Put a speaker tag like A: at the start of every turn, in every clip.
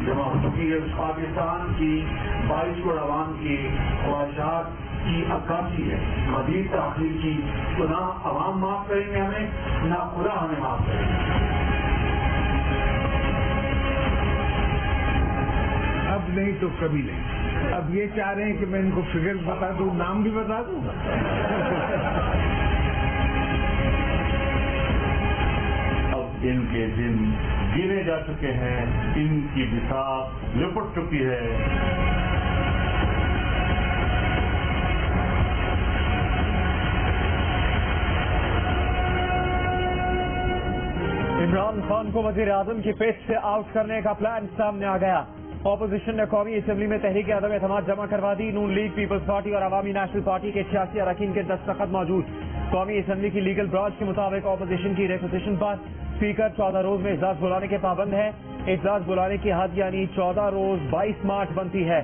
A: جمع ہو چکی ہے. پاکستان کی 22 کروڑ عوام کی خواہشات کی عکاسی ہے. مزید تاخیر کی تو نہ عوام معاف کریں گے ہمیں، نہ خدا ہمیں معاف کریں گے.
B: اب نہیں تو کبھی نہیں. اب یہ چاہ رہے ہیں کہ میں ان کو فگر بتا دوں، نام بھی بتا دوں.
C: اب ان کے دن گنے جا چکے ہیں، ان کی بساط لپٹ چکی ہے.
D: عمران خان کو وزیر اعظم کی پیش سے آؤٹ کرنے کا پلان سامنے آ گیا. اپوزیشن نے قومی اسمبلی میں تحریک عدم اعتماد جمع کروا دی. نون لیگ، پیپلز پارٹی اور عوامی نیشنل پارٹی کے 86 اراکین کے دستخط موجود. قومی اسمبلی کی لیگل برانچ کے مطابق اپوزیشن کی ریکوزیشن پر اسپیکر 14 روز میں اجلاس بلانے کے پابند ہے. اجلاس بلانے کی حد یعنی 14 روز 22 مارچ بنتی ہے.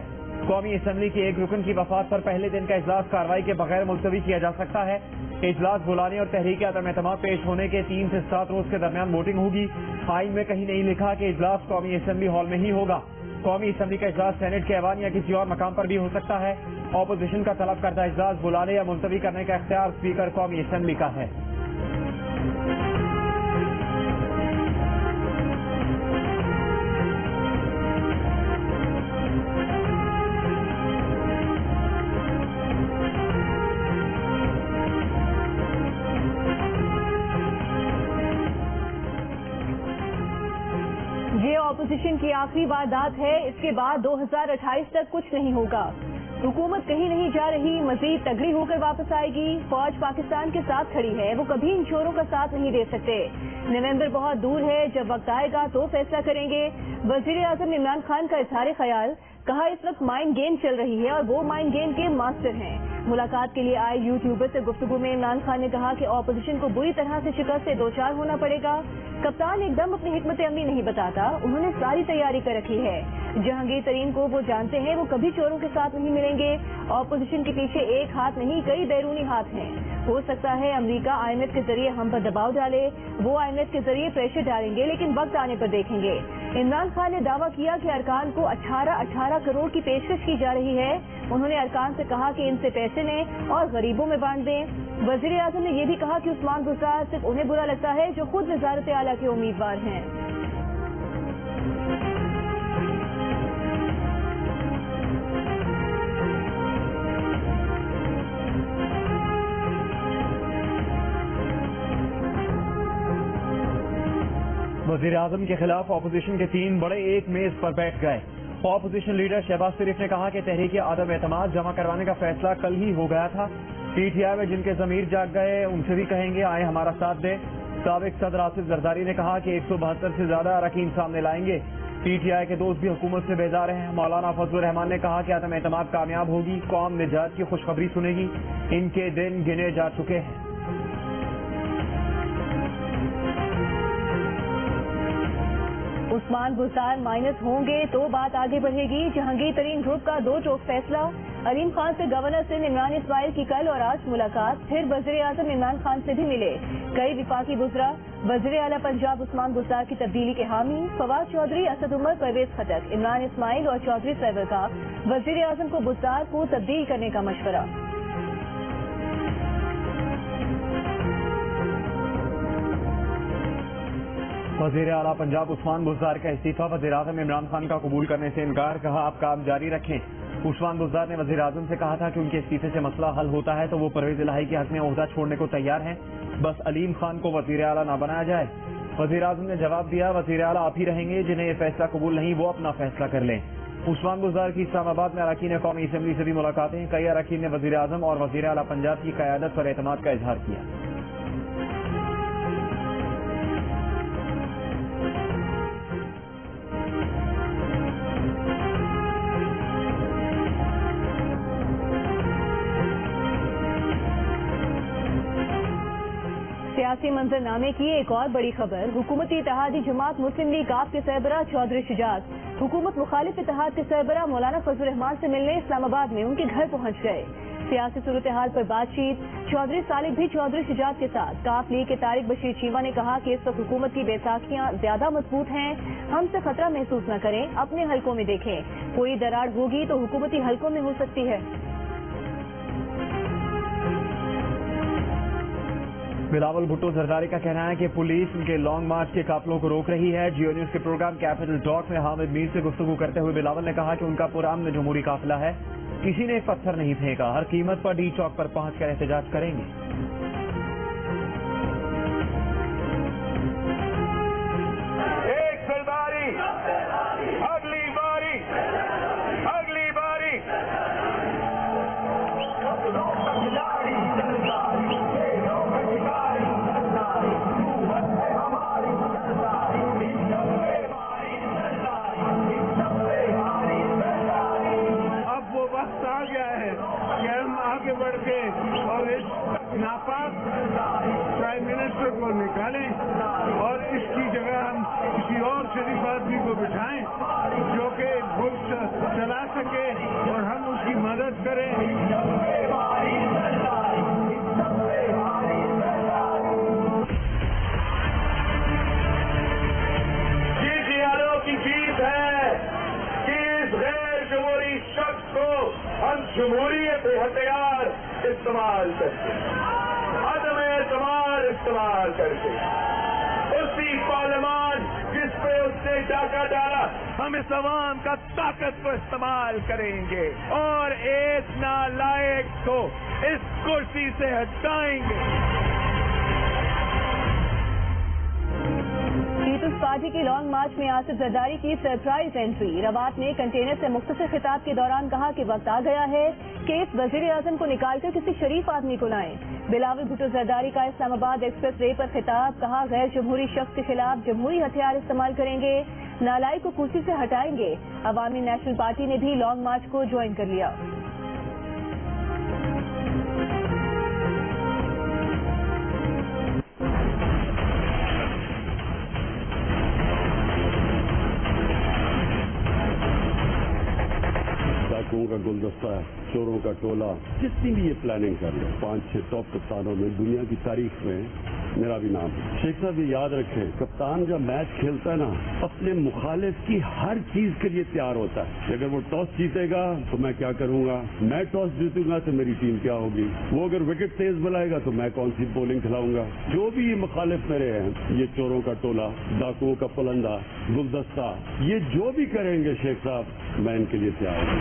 D: قومی اسمبلی کے ایک رکن کی وفات پر پہلے دن کا اجلاس کارروائی کے بغیر ملتوی کیا جا سکتا ہے. اجلاس بلانے اور تحریک عدم اعتماد پیش ہونے کے 3 سے 7 روز کے درمیان ووٹنگ ہوگی. آئین میں کہیں نہیں لکھا کہ اجلاس قومی اسمبلی ہال میں ہی ہوگا. قومی اسمبلی کا اجلاس سینٹ کے ایوان یا کسی اور مقام پر بھی ہو سکتا ہے. اپوزیشن کا طلب کردہ اجلاس بلانے یا ملتوی کرنے کا اختیار اسپیکر قومی اسمبلی کا ہے.
E: یہ اپوزیشن کی آخری واردات ہے. اس کے بعد 2028 تک کچھ نہیں ہوگا. حکومت کہیں نہیں جا رہی، مزید تگڑی ہو کر واپس آئے گی. فوج پاکستان کے ساتھ کھڑی ہے، وہ کبھی ان چوروں کا ساتھ نہیں دے سکتے. نومبر بہت دور ہے، جب وقت آئے گا تو فیصلہ کریں گے. وزیر اعظم عمران خان کا اظہار خیال، کہا اس وقت مائنڈ گیم چل رہی ہے اور وہ مائنڈ گیم کے ماسٹر ہیں. ملاقات کے لیے آئے یوٹیوبر سے گفتگو میں عمران خان نے کہا کہ اپوزیشن کو بری طرح سے شکست سے دوچار ہونا پڑے گا. کپتان ایک دم اپنی حکمت عملی نہیں بتاتا، انہوں نے ساری تیاری کر رکھی ہے. جہانگیر ترین کو وہ جانتے ہیں، وہ کبھی چوروں کے ساتھ نہیں ملیں گے. اپوزیشن کے پیچھے ایک ہاتھ نہیں، کئی بیرونی ہاتھ ہیں. ہو سکتا ہے امریکہ آئی ایم ایف کے ذریعے ہم پر دباؤ ڈالے، وہ آئی ایم ایف کے ذریعے پریشر ڈالیں گے، لیکن وقت آنے پر دیکھیں گے. عمران خان نے دعویٰ کیا کہ ارکان کو 18 کروڑ کی پیشکش کی جا رہی ہے. انہوں نے ارکان سے کہا کہ ان سے پیسے لیں اور غریبوں میں بانٹ دیں. وزیر اعظم نے یہ بھی کہا کہ عثمان گلزار صرف انہیں برا لگتا ہے جو خود وزارت اعلیٰ کے امیدوار ہیں.
D: وزیر اعظم کے خلاف اپوزیشن کے 3 بڑے ایک میز پر بیٹھ گئے. اپوزیشن لیڈر شہباز شریف نے کہا کہ تحریک عدم اعتماد جمع کروانے کا فیصلہ کل ہی ہو گیا تھا. پی ٹی آئی میں جن کے ضمیر جاگ گئے ان سے بھی کہیں گے آئے ہمارا ساتھ دیں. سابق صدر آصف زرداری نے کہا کہ 172 سے زیادہ اراکین سامنے لائیں گے. پی ٹی آئی کے دوست بھی حکومت سے بیزار ہیں. مولانا فضل الرحمان نے کہا کہ عدم اعتماد کامیاب ہوگی، قوم نجات کی خوشخبری سنے گی. ان کے دن گنے جا چکے ہیں.
E: عثمان گلزار مائنس ہوں گے تو بات آگے بڑھے گی. جہانگیر ترین گروپ کا 2 ٹوک فیصلہ. علیم خان سے گورنر سندھ عمران اسماعیل کی کل اور آج ملاقات. پھر وزیر اعظم عمران خان سے بھی ملے. کئی وفاقی گزرا. وزیر اعلیٰ پنجاب عثمان گلزار کی تبدیلی کے حامی. فواد چودھری، اسد عمر، پرویز خٹک، عمران اسماعیل اور چودھری سرور کا وزیر اعظم کو گلزار کو تبدیل کرنے کا مشورہ.
D: وزیر اعلیٰ پنجاب عثمان گلزار کا استعفیٰ. وزیر اعظم عمران خان کا قبول کرنے سے انکار. کہا آپ کام جاری رکھیں. عثمان گلزار نے وزیر اعظم سے کہا تھا کہ ان کے استعفے سے مسئلہ حل ہوتا ہے تو وہ پرویز الہی کے حق میں عہدہ چھوڑنے کو تیار ہیں، بس علیم خان کو وزیر اعلیٰ نہ بنایا جائے. وزیر اعظم نے جواب دیا وزیر اعلیٰ آپ ہی رہیں گے، جنہیں یہ فیصلہ قبول نہیں وہ اپنا فیصلہ کر لیں. عثمان گلزار کی اسلام آباد میں اراکین قومی اسمبلی سے بھی ملاقاتیں. کئی اراکین نے وزیر اعظم اور وزیر اعلیٰ پنجاب کی قیادت پر اعتماد کا اظہار کیا.
E: سیاسی منظرنامے کی ایک اور بڑی خبر. حکومتی اتحادی جماعت مسلم لیگ آپ کے سربراہ چودھری شجاعت حکومت مخالف اتحاد کے سربراہ مولانا فضل الرحمان سے ملنے اسلام آباد میں ان کے گھر پہنچ گئے. सियासी सूरत-ए-हाल पर बातचीत। चौधरी सालिक भी चौधरी शुजात के साथ। काफ लीग के तारिक बशीर चीमा ने कहा कि इस वक्त हुकूमत की बैसाखियां ज्यादा मजबूत हैं, हमसे खतरा महसूस न करें, अपने हलकों में देखें, कोई दरार होगी तो हुकूमती हलकों में हो सकती है।
D: बिलावल भुट्टो जरदारी का कहना है कि पुलिस उनके लॉन्ग मार्च के काफिलों को रोक रही है। जियो न्यूज के प्रोग्राम कैपिटल टॉक में हामिद मीर से गुफ्तगू करते हुए बिलावल ने कहा कि उनका पुरान जमहूरी काफिला है, किसी ने एक पत्थर नहीं फेंका, हर कीमत पर डी चौक पर पहुंचकर एहतजाज करेंगे।
F: एक सरदारी, अगली बारी, अगली बारी।
B: अब वो वक्त आ गया है कि हम आगे बढ़ के और इस नापाक प्राइम मिनिस्टर को निकालें और इसकी जगह हम किसी और शरीफ आदमी को बिठाएं जो कि मुल्क चला सके और हम उसकी मदद करें।
F: की जीत है कि इस गैर जमहूरी शख्स को हम जमहूरियत हथियार इस्तेमाल करके, अदम एतमाद इस्तेमाल करके, उसी पार्लियामान जिस पे उसने डाका डाला, हम इस अवाम का ताकत को इस्तेमाल करेंगे और एक नालायक को इस कुर्सी से हटाएंगे।
E: पीपल्स पार्टी की लॉन्ग मार्च में आसिफ जरदारी की सरप्राइज एंट्री। रवात ने कंटेनर से मुख्तसर खिताब के दौरान कहा कि वक्त आ गया है कि इस वजीर आजम को निकालकर किसी शरीफ आदमी को लाएं। बिलावल भुट्टो जरदारी का इस्लामाबाद एक्सप्रेस वे पर खिताब, कहा गैर जमहूरी शख्स के खिलाफ जमहूरी हथियार इस्तेमाल करेंगे, नालायक को कुर्सी से हटाएंगे। अवामी नेशनल पार्टी ने भी लॉन्ग मार्च को ज्वाइन कर लिया।
G: डाकुओं का गुलदस्ता, चोरों का टोला, जितनी भी ये प्लानिंग कर लो, 5-6 टॉप कप्तानों में दुनिया की तारीख में मेरा भी नाम है। शेख साहब ये याद रखें, कप्तान जब मैच खेलता है ना, अपने मुखालिफ की हर चीज के लिए तैयार होता है। अगर वो टॉस जीतेगा तो मैं क्या करूंगा, मैं टॉस जीतूंगा तो मेरी टीम क्या होगी, वो अगर विकेट तेज बुलाएगा तो मैं कौन सी बॉलिंग खिलाऊंगा। जो भी ये मुखालिफ मेरे हैं, ये चोरों का टोला, डाकुओं का पुलंदा, गुलदस्ता, ये जो भी करेंगे शेख साहब, मैं इनके लिए तैयार हूं।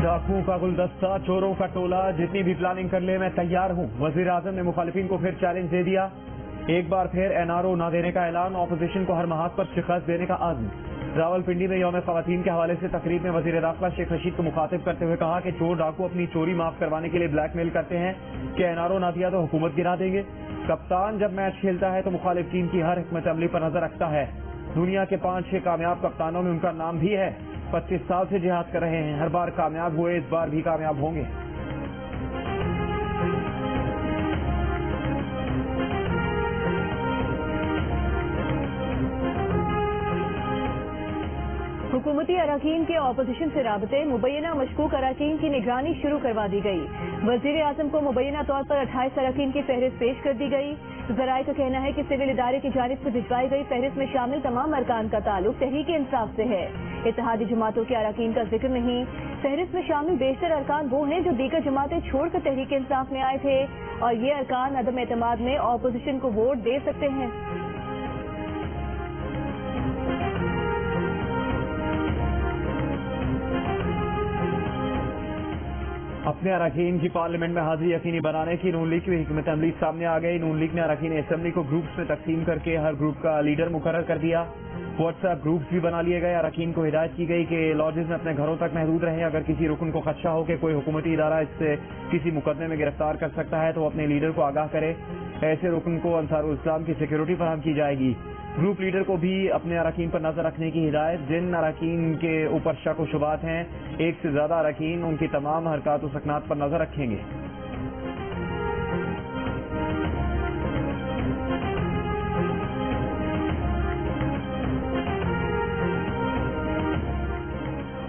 D: डाकुओं का गुलदस्ता, चोरों का टोला, जितनी भी प्लानिंग कर ले मैं तैयार हूं। वजीर आजम ने मुखालिफिन को फिर चैलेंज दे दिया। एक बार फिर एनआरओ न देने का ऐलान, ऑपोजिशन को हर महाज पर शिकस्त देने का आज़म। रावलपिंडी में यौम ख़वातीन के हवाले से तकरीब में वजीर दाखिला शेख रशीद को मुखातिब करते हुए कहा कि चोर डाकू अपनी चोरी माफ करवाने के लिए ब्लैकमेल करते हैं कि एनआरओ न दिया तो हुकूमत गिरा देंगे। कप्तान जब मैच खेलता है तो मुखालिफ टीम की हर हिकमत अमली पर नजर रखता है। दुनिया के 5-6 कामयाब कप्तानों में उनका नाम भी है। 25 साल से जिहाद कर रहे हैं, हर बार कामयाब हुए, इस बार भी कामयाब होंगे।
E: हुकूमती अराकीन के ऑपोजिशन से राबते, मुबैना मशकूक अराकीन की निगरानी शुरू करवा दी गई। वजीर आजम को मुबैना तौर पर 28 अराकीन की फहरिस्त पेश कर दी गई। जराये का कहना है कि सिविल इदारे की जानिब से भिजवाई गई फहरिस्त में शामिल तमाम अरकान का ताल्लुक तहरीक इंसाफ से है। इत्तेहादी जमातों के अराकीन का जिक्र नहीं। फहरिस्त में शामिल बेशतर अरकान वो हैं जो दीगर जमातें छोड़कर तहरीक इंसाफ में आए थे और ये अरकान अदम एतमाद में ऑपोजिशन को वोट दे सकते हैं।
D: अपने अरकान की पार्लियामेंट में हाजिरी यकीनी बनाने की नून लीग की हिकमत अमली सामने आ गई। नून लीग ने अरकान असेंबली को ग्रुप्स में तकसीम करके हर ग्रुप का लीडर मुकर्रर कर दिया। व्हाट्सएप ग्रुप्स भी बना लिए गए। अरकान को हिदायत की गई कि लॉजेस में अपने घरों तक महदूद रहें। अगर किसी रुकन को खदशा हो कि कोई हुकूमती इदारा इससे किसी मुकदमे में गिरफ्तार कर सकता है तो वो अपने लीडर को आगाह करे। ऐसे रुकन को अंसारुल इस्लाम की सिक्योरिटी फराहम की जाएगी। ग्रुप लीडर को भी अपने अरकान पर नजर रखने की हिदायत। जिन अरकान के ऊपर शक व शुबात हैं, एक से ज्यादा अरकान उनकी तमाम हरकत व सकनात पर नजर रखेंगे।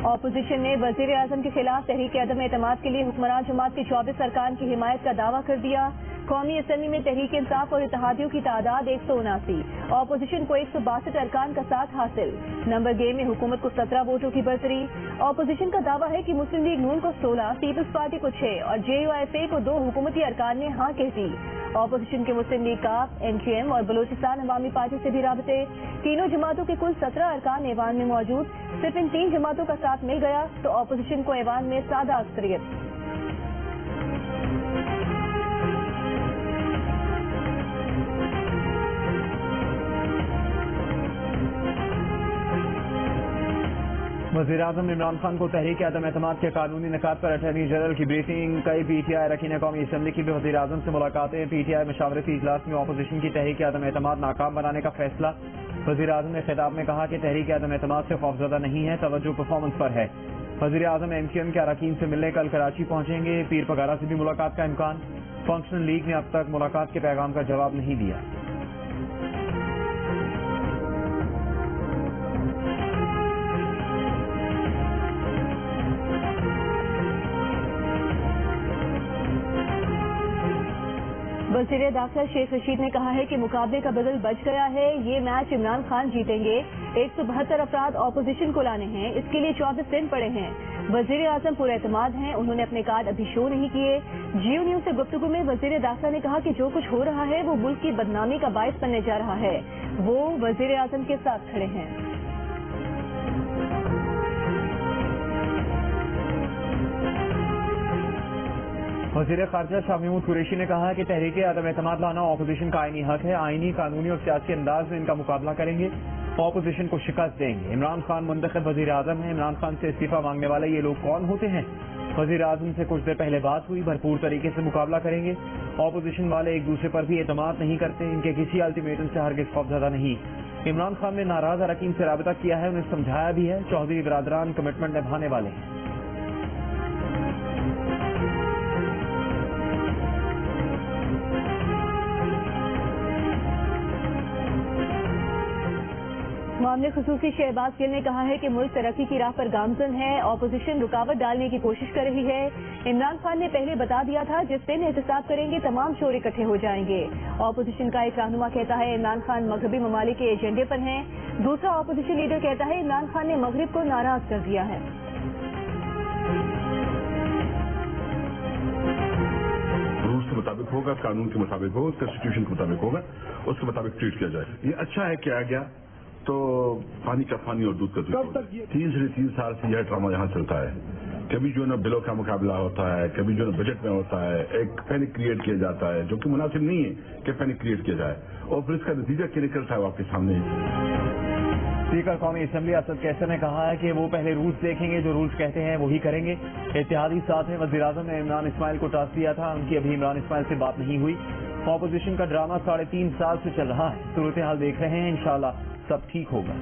E: अपोजिशन ने वजीर आजम के खिलाफ तहरीक अदम एतमाद के लिए हुक्मरान जमात के 24 अरकान की हिमायत का दावा कर दिया। कौमी असम्बली में तहरीक इंसाफ और इत्तेहादियों की तादाद 179, अपोजिशन को 162 अरकान का साथ हासिल। नंबर गेम में हुकूमत को 17 वोटों की बरतरी। अपोजिशन का दावा है कि मुस्लिम लीग नून को 16, पीपल्स पार्टी को 6 और JUIFA को 2 हुकूमती अरकान ने हाँ कह दी। अपोजिशन के मुस्लिम लीग काफ, NQM और बलोचिस्तान अवामी पार्टी से भी राबते। तीनों जमातों के कुल 17 अरकान ऐवान में मौजूद। सिर्फ इन 3 जमातों का साथ मिल गया तो अपोजिशन को ऐवान में सादा अक्सरियत।
D: वज़ीर आज़म इमरान खान को तहरीक अदम एतमाद के कानूनी निकात पर अटॉर्नी जनरल की ब्रीफिंग। कई PTI अरकान कौमी असम्बली की भी वज़ीर आज़म से मुलाकातें। PTI मशावरती इजलास में अपोजिशन की तहरीक अदम एतमाद नाकाम बनाने का फैसला। वज़ीर आज़म ने खिताब में कहा कि तहरीक अदम एतमाद से खौफजदा नहीं है, तवज्जो परफॉर्मेंस पर है। वज़ीर आज़म MQM के अरकान से मिलने कल कराची पहुंचेंगे। पीर पगारा से भी मुलाकात का इम्कान। फंक्शनल लीग ने अब तक मुलाकात के पैगाम का जवाब नहीं दिया।
E: वज़ीर दाखिला शेख रशीद ने कहा है कि मुकाबले का बदल बच गया है। ये मैच इमरान खान जीतेंगे। 172 अफराद अपोजिशन को लाने हैं, इसके लिए 24 दिन पड़े हैं। वज़ीर आज़म पूरे एतमाद हैं, उन्होंने अपने कार्ड अभी शो नहीं किए। जियो न्यूज से गुफ्तगू में वज़ीर दाखिला ने कहा कि जो कुछ हो रहा है वो मुल्क की बदनामी का बायस बनने जा रहा है। वो वज़ीर आज़म के साथ खड़े हैं।
D: वज़ीर ख़ारजा शाह महमूद कुरैशी ने कहा कि तहरीक अदम एतमाद लाना अपोजिशन का आईनी हक है। आईनी, कानूनी और सियासी अंदाज में इनका मुकाबला करेंगे, अपोजिशन को शिकस्त देंगे। इमरान खान मुंतखब वज़ीर आज़म हैं। इमरान खान से इस्तीफा मांगने वाले ये लोग कौन होते हैं? वज़ीर आज़म से कुछ देर पहले बात हुई, भरपूर तरीके से मुकाबला करेंगे। अपोजिशन वाले एक दूसरे पर भी एतमाद नहीं करते, इनके किसी अल्टीमेटम से हरगिज़ खौफज़दा नहीं। इमरान खान ने नाराज अरकान से राबता किया है, उन्हें समझाया भी है। चौधरी बरादरान कमिटमेंट निभाने वाले हैं।
E: मामले खुसूसी शहबाज गिल ने कहा है कि मुल्क तरक्की की राह पर गामजन है, अपोजिशन रुकावट डालने की कोशिश कर रही है। इमरान खान ने पहले बता दिया था जिस दिन एहतसाब करेंगे तमाम शोर इकट्ठे हो जाएंगे। अपोजिशन का एक रहनुमा कहता है इमरान खान मगरबी ममालिक के एजेंडे पर हैं। दूसरा अपोजिशन लीडर कहता है इमरान खान ने मगरिब को नाराज कर दिया है।
H: रूल्स के मुताबिक होगा, कानून के मुताबिक होगा, कॉन्स्टिट्यूशन के मुताबिक होगा, उसके मुताबिक ट्रीट किया जाए। ये अच्छा है कि आ गया तो पानी का पानी और दूध का दूध। कब तक 3 साल से यह ड्रामा यहाँ चलता है। कभी जो न बिलों का मुकाबला होता है, कभी जो न बजट में होता है, एक पैनिक क्रिएट किया जाता है जो कि मुनासिब नहीं है कि पैनिक क्रिएट किया जाए, और फिर इसका नतीजा क्या निकलता है वो आपके सामने है।
D: स्पीकर कौमी असम्बली असद कैसर ने कहा है कि वो पहले रूल्स देखेंगे, जो रूल्स कहते हैं वही करेंगे। इत्तेहादी साथ हैं। वज़ीर आज़म ने इमरान इस्माइल को टास्क दिया था, उनकी अभी इमरान इस्माइल से बात नहीं हुई। अपोजिशन का ड्रामा 3.5 साल से चल रहा है। सूरत हाल देख रहे हैं, इंशाअल्लाह सब ठीक होगा।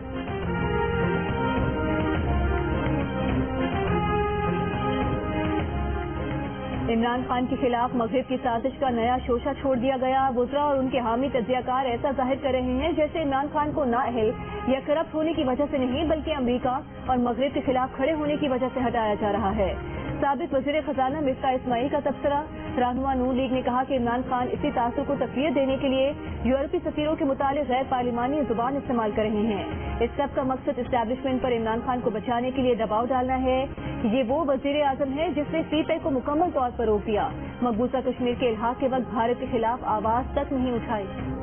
E: इमरान खान के खिलाफ मगरिब की साजिश का नया शोशा छोड़ दिया गया। वुज़रा और उनके हामी तज्जियाकार ऐसा जाहिर कर रहे हैं जैसे इमरान खान को नाअहल या करप्ट होने की वजह से नहीं, बल्कि अमेरिका और मगरिब के खिलाफ खड़े होने की वजह से हटाया जा रहा है। साबिक वज़ीर खजाना मिर्ज़ा इस्माइल का तबसरा। रहनुमा नून लीग ने कहा कि इमरान खान इसी तासुर को तक़वियत देने के लिए यूरोपीय सफ़ीरों के मुताबिक गैर पार्लिमानी जुबान इस्तेमाल कर रहे हैं। इस सब का मकसद इस्टेब्लिशमेंट पर इमरान खान को बचाने के लिए दबाव डालना है। ये वो वज़ीर आज़म है जिसने CPI को मुकम्मल तौर पर रोक दिया, मकबूजा कश्मीर के इल्हाक के वक्त भारत के खिलाफ आवाज तक नहीं उठाई।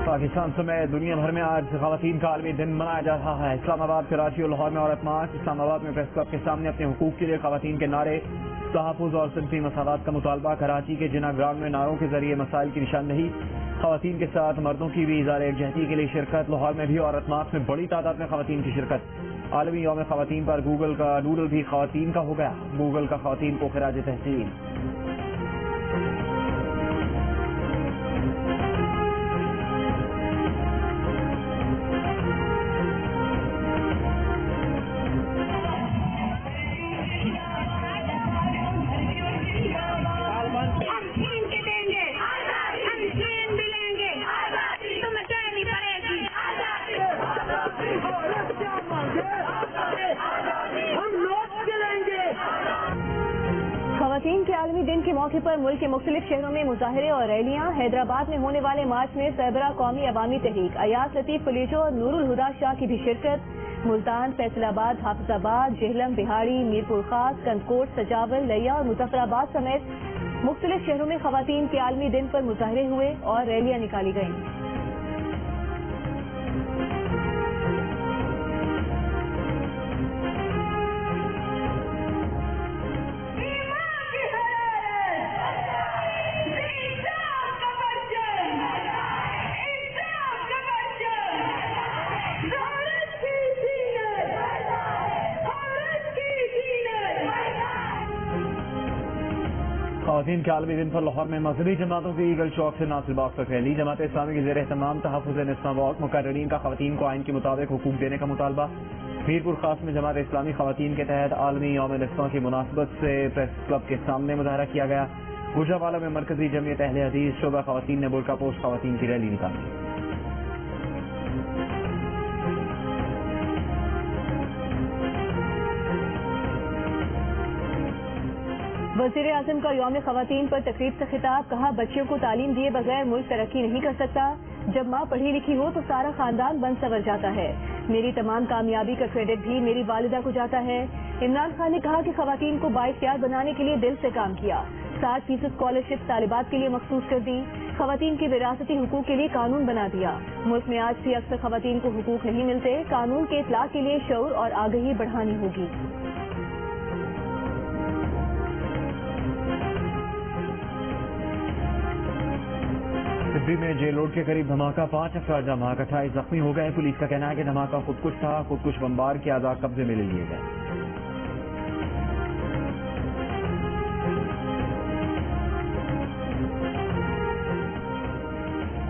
D: पाकिस्तान समेत दुनिया भर में आज ख़वातीन का आलमी दिन मनाया जा रहा है। इस्लामाबाद, कराची और लाहौर में औरत मार्च। इस्लामाबाद में प्रेस क्लब के सामने अपने हुकूक के लिए ख़वातीन के नारे, तहफ़्फ़ुज़ और सिनफ़ी मसावात का मुतालबा। कराची के जिना ग्राउंड में नारों के जरिए मसाइल की निशानदही। خواتین کے ساتھ مردوں کی بھی اظہار یکجہتی کے لیے شرکت. لاہور میں بھی عورت مارچ میں بڑی تعداد میں خواتین کی شرکت. عالمی یوم خواتین پر گوگل کا ڈوڈل بھی خواتین کا ہو گیا. گوگل کا خواتین کو خراج تحسین.
E: خواتین کے عالمی دن کے موقع پر ملک کے مختلف شہروں میں مظاہرے اور ریلیاں. حیدرآباد میں ہونے والے مارچ میں سربراہ قومی عوامی تحریک ایاز لطیف کلیجو اور نور الہدا شاہ کی بھی شرکت. ملتان، فیصل آباد، حافظ آباد، جہلم، بہاڑی، میرپور خاص، کندکوٹ، سجاول، لیا اور مظفر آباد سمیت مختلف شہروں میں خواتین کے عالمی دن پر مظاہرے ہوئے اور ریلیاں نکالی گئیں.
D: خواتین کے عالمی دن پر لاہور میں مذہبی جماعتوں کی ایگل چوک سے ناصر باغ تک ریلی. جماعت اسلامی کے زیر اہتمام تحفظ نسواں واک مقررین کا خواتین کو آئین کے مطابق حقوق دینے کا مطالبہ. میرپور خاص میں جماعت اسلامی خواتین کے تحت عالمی یوم نسواں کی مناسبت سے پریس کلب کے سامنے مظاہرہ کیا گیا. گجرانوالہ میں مرکزی جمعیت اہل حدیث شعبہ خواتین نے برقع پوش خواتین کی ریلی نکالی.
E: وزیر اعظم کا یوم خواتین پر تقریب سے خطاب. کہا بچیوں کو تعلیم دیے بغیر ملک ترقی نہیں کر سکتا. جب ماں پڑھی لکھی ہو تو سارا خاندان بن سنور جاتا ہے. میری تمام کامیابی کا کریڈٹ بھی میری والدہ کو جاتا ہے. عمران خان نے کہا کہ خواتین کو بااختیار بنانے کے لیے دل سے کام کیا. 60% اسکالرشپ طالبات کے لیے مخصوص کر دی. خواتین کے وراثتی حقوق کے لیے قانون بنا دیا. ملک میں آج بھی اکثر خواتین کو حقوق نہیں ملتے. قانون کے اطلاق کے لیے شعور اور آگہی بڑھانی ہوگی.
D: سبری میں جیل روڈ کے قریب دھماکہ. 5 افراد جمع 28 زخمی ہو گئے. پولیس کا کہنا ہے کہ دھماکہ خودکش تھا. خودکش بمبار کے اعضاء قبضے میں لے لیے گئے.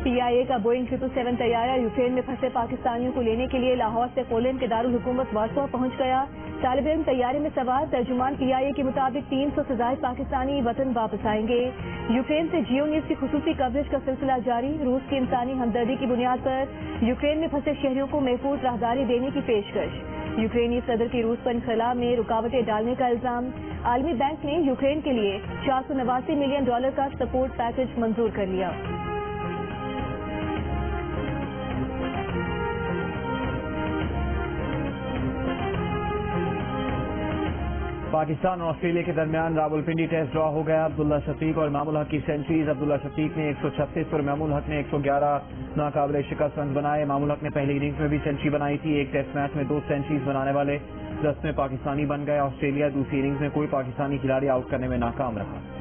E: PIA کا بوئنگ 777 طیارہ یوکرین میں پھنسے پاکستانیوں کو لینے کے لیے لاہور سے پولینڈ کے دارالحکومت وارسا پہنچ گیا. طالب علم طیارے میں سوار. ترجمان PIA کے مطابق 300 سے زائد پاکستانی وطن واپس آئیں گے. یوکرین سے جیو نیوز کی خصوصی کوریج کا سلسلہ جاری. روس کی انسانی ہمدردی کی بنیاد پر یوکرین میں پھنسے شہریوں کو محفوظ راہداری دینے کی پیشکش. یوکرینی صدر کی روس پر انخلا میں رکاوٹیں ڈالنے کا الزام. عالمی بینک نے یوکرین کے لیے $489 ملین کا سپورٹ پیکج منظور کر لیا.
D: پاکستان اور آسٹریلیا کے درمیان راولپنڈی ٹیسٹ ڈرا ہو گیا. عبداللہ شفیق اور امام الحق کی سینچریز. عبداللہ شفیق نے 136 اور امام الحق نے 111 ناقابل شکست رنز بنائے. امام الحق نے پہلی اننگز میں بھی سینچری بنائی تھی. ایک ٹیسٹ میچ میں 2 سینچریز بنانے والے 10 میں پاکستانی بن گئے. آسٹریلیا دوسری اننگز میں کوئی پاکستانی کھلاڑی آؤٹ کرنے میں ناکام رہا.